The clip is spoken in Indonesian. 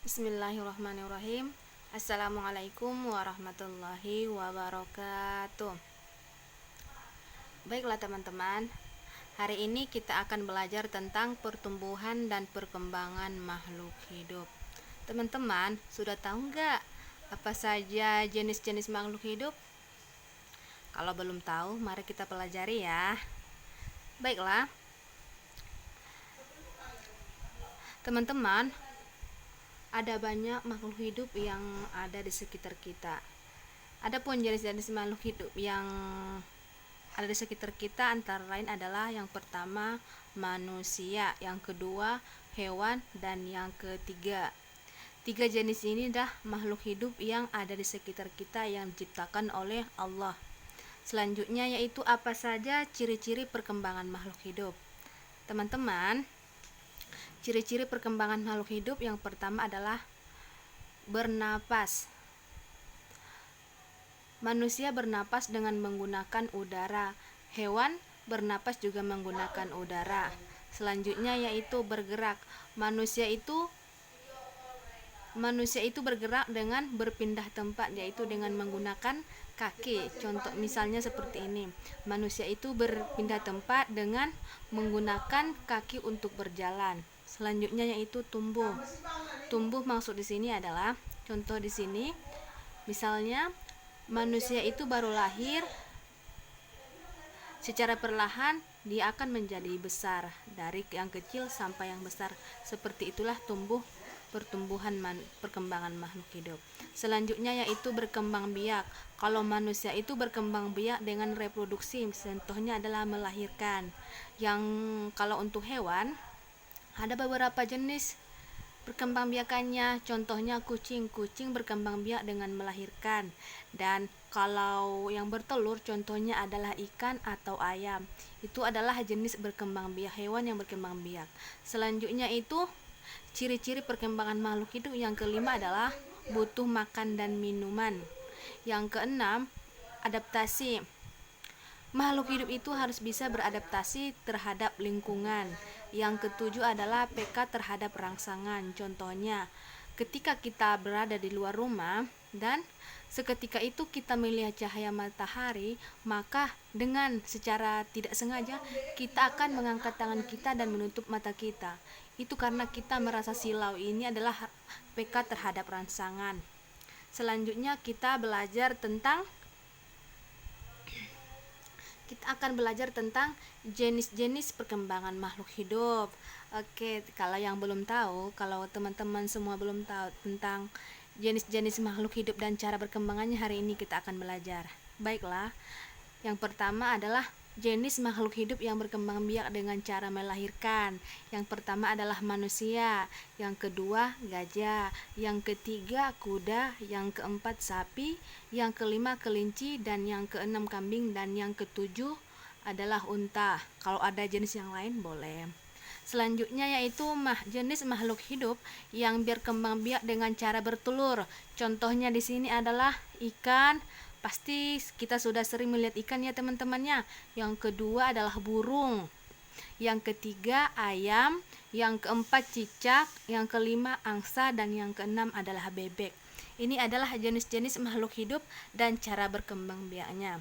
Bismillahirrahmanirrahim. Assalamualaikum warahmatullahi wabarakatuh. Baiklah teman-teman, hari ini kita akan belajar tentang pertumbuhan dan perkembangan makhluk hidup. Teman-teman, sudah tahu nggak apa saja jenis-jenis makhluk hidup? Kalau belum tahu, mari kita pelajari ya. Baiklah, teman-teman, ada banyak makhluk hidup yang ada di sekitar kita. Adapun jenis-jenis makhluk hidup yang ada di sekitar kita antara lain adalah yang pertama manusia, yang kedua hewan, dan yang ketiga. Tiga jenis ini dah makhluk hidup yang ada di sekitar kita yang diciptakan oleh Allah. Selanjutnya yaitu apa saja ciri-ciri perkembangan makhluk hidup. Teman-teman, ciri-ciri perkembangan makhluk hidup yang pertama adalah bernapas. Manusia bernapas dengan menggunakan udara. Hewan bernapas juga menggunakan udara. Selanjutnya yaitu bergerak. Manusia itu bergerak dengan berpindah tempat, yaitu dengan menggunakan kaki. Contoh misalnya seperti ini. Manusia itu berpindah tempat dengan menggunakan kaki untuk berjalan. Selanjutnya yaitu tumbuh. Tumbuh maksud di sini adalah contoh di sini. Misalnya manusia itu baru lahir, secara perlahan dia akan menjadi besar dari yang kecil sampai yang besar. Seperti itulah perkembangan makhluk hidup. Selanjutnya yaitu berkembang biak. Kalau manusia itu berkembang biak dengan reproduksi, contohnya adalah melahirkan. Yang kalau untuk hewan ada beberapa jenis perkembangbiakannya, contohnya kucing berkembang biak dengan melahirkan. Dan kalau yang bertelur contohnya adalah ikan atau ayam. Itu adalah jenis berkembang biak, hewan yang berkembang biak. Selanjutnya itu ciri-ciri perkembangan makhluk hidup yang kelima adalah butuh makan dan minuman. Yang keenam, adaptasi. Makhluk hidup itu harus bisa beradaptasi terhadap lingkungan. Yang ketujuh adalah peka terhadap rangsangan. Contohnya, ketika kita berada di luar rumah dan seketika itu kita melihat cahaya matahari, maka dengan secara tidak sengaja kita akan mengangkat tangan kita dan menutup mata kita. Itu karena kita merasa silau. Ini adalah peka terhadap rangsangan. Selanjutnya kita akan belajar tentang jenis-jenis perkembangan makhluk hidup. Oke, kalau yang belum tahu, kalau teman-teman semua belum tahu tentang jenis-jenis makhluk hidup dan cara berkembangannya, hari ini kita akan belajar. Baiklah, yang pertama adalah jenis makhluk hidup yang berkembang biak dengan cara melahirkan. Yang pertama adalah manusia, yang kedua gajah, yang ketiga kuda, yang keempat sapi, yang kelima kelinci, dan yang keenam kambing, dan yang ketujuh adalah unta. Kalau ada jenis yang lain boleh. Selanjutnya yaitu jenis makhluk hidup yang berkembang biak dengan cara bertelur. Contohnya di sini adalah ikan. Pasti kita sudah sering melihat ikan ya teman-temannya. Yang kedua adalah burung. Yang ketiga ayam. Yang keempat cicak. Yang kelima angsa. Dan yang keenam adalah bebek. Ini adalah jenis-jenis makhluk hidup dan cara berkembang biaknya.